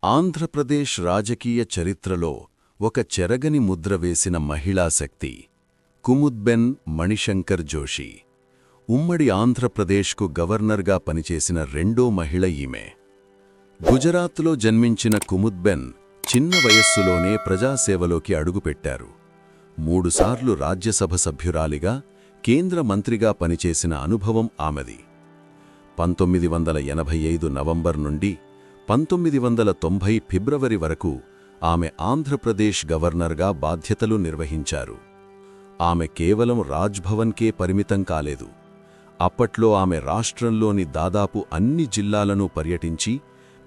ఆంధ్రప్రదేశ్ రాజకీయ చరిత్రలో ఒక చెరగని ముద్ర వేసిన మహిళాశక్తి కుముద్బెన్ మణిశంకర్ జోషి. ఉమ్మడి ఆంధ్రప్రదేశ్కు గవర్నర్గా పనిచేసిన రెండో మహిళ ఈమె. గుజరాత్లో జన్మించిన కుముద్బెన్ చిన్న వయస్సులోనే ప్రజాసేవలోకి అడుగుపెట్టారు. 3 సార్లు రాజ్యసభ సభ్యురాలిగా, కేంద్ర మంత్రిగా పనిచేసిన అనుభవం ఆమెది. 1985 నవంబర్ నుండి 1990 ఫిబ్రవరి వరకు ఆమె ఆంధ్రప్రదేశ్ గవర్నర్గా బాధ్యతలు నిర్వహించారు. ఆమె కేవలం రాజ్భవన్కే పరిమితం కాలేదు. అప్పట్లో ఆమె రాష్ట్రంలోని దాదాపు అన్ని జిల్లాలను పర్యటించి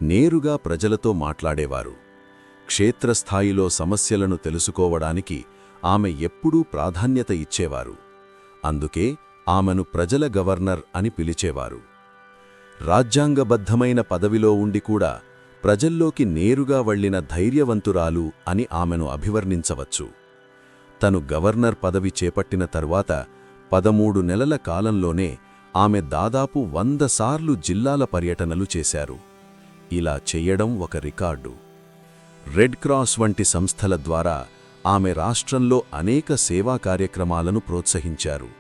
నేరుగా ప్రజలతో మాట్లాడేవారు. క్షేత్రస్థాయిలో సమస్యలను తెలుసుకోవడానికి ఆమె ఎప్పుడూ ప్రాధాన్యత ఇచ్చేవారు. అందుకే ఆమెను ప్రజల గవర్నర్ అని పిలిచేవారు. రాజ్యాంగబద్ధమైన పదవిలో ఉండి కూడా ప్రజల్లోకి నేరుగా వెళ్లిన ధైర్యవంతురాలు అని ఆమెను అభివర్ణించవచ్చు. తను గవర్నర్ పదవి చేపట్టిన తరువాత 13 నెలల కాలంలోనే ఆమె దాదాపు 100 సార్లు జిల్లాల పర్యటనలు చేశారు. ఇలా చెయ్యడం ఒక రికార్డు. రెడ్ క్రాస్ వంటి సంస్థల ద్వారా ఆమె రాష్ట్రంలో అనేక సేవా కార్యక్రమాలను ప్రోత్సహించారు.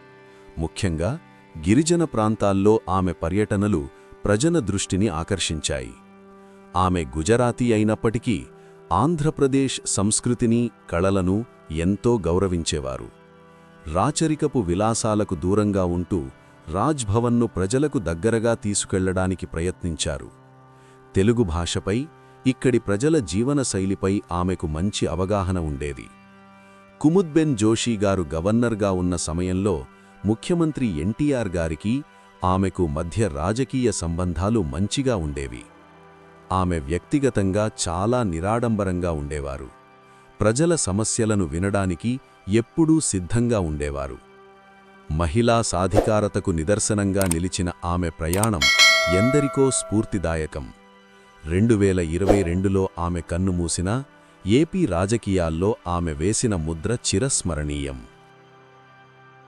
ముఖ్యంగా గిరిజన ప్రాంతాల్లో ఆమె పర్యటనలు ప్రజల దృష్టిని ఆకర్షించాయి. ఆమె గుజరాతీ అయినప్పటికీ ఆంధ్రప్రదేశ్ సంస్కృతిని, కళలను ఎంతో గౌరవించేవారు. రాచరికపు విలాసాలకు దూరంగా ఉంటూ రాజ్భవన్ను ప్రజలకు దగ్గరగా తీసుకెళ్లడానికి ప్రయత్నించారు. తెలుగు భాషపై, ఇక్కడి ప్రజల జీవనశైలిపై ఆమెకు మంచి అవగాహన ఉండేది. కుముద్బెన్ జోషి గారు గవర్నర్గా ఉన్న సమయంలో ముఖ్యమంత్రి ఎన్టీఆర్ గారికి ఆమెకు మధ్య రాజకీయ సంబంధాలు మంచిగా ఉండేవి. ఆమె వ్యక్తిగతంగా చాలా నిరాడంబరంగా ఉండేవారు. ప్రజల సమస్యలను వినడానికి ఎప్పుడూ సిద్ధంగా ఉండేవారు. మహిళా సాధికారతకు నిదర్శనంగా నిలిచిన ఆమె ప్రయాణం ఎందరికో స్ఫూర్తిదాయకం. 2022లో ఆమె కన్నుమూసినా ఏపీ రాజకీయాల్లో ఆమె వేసిన ముద్ర చిరస్మరణీయం.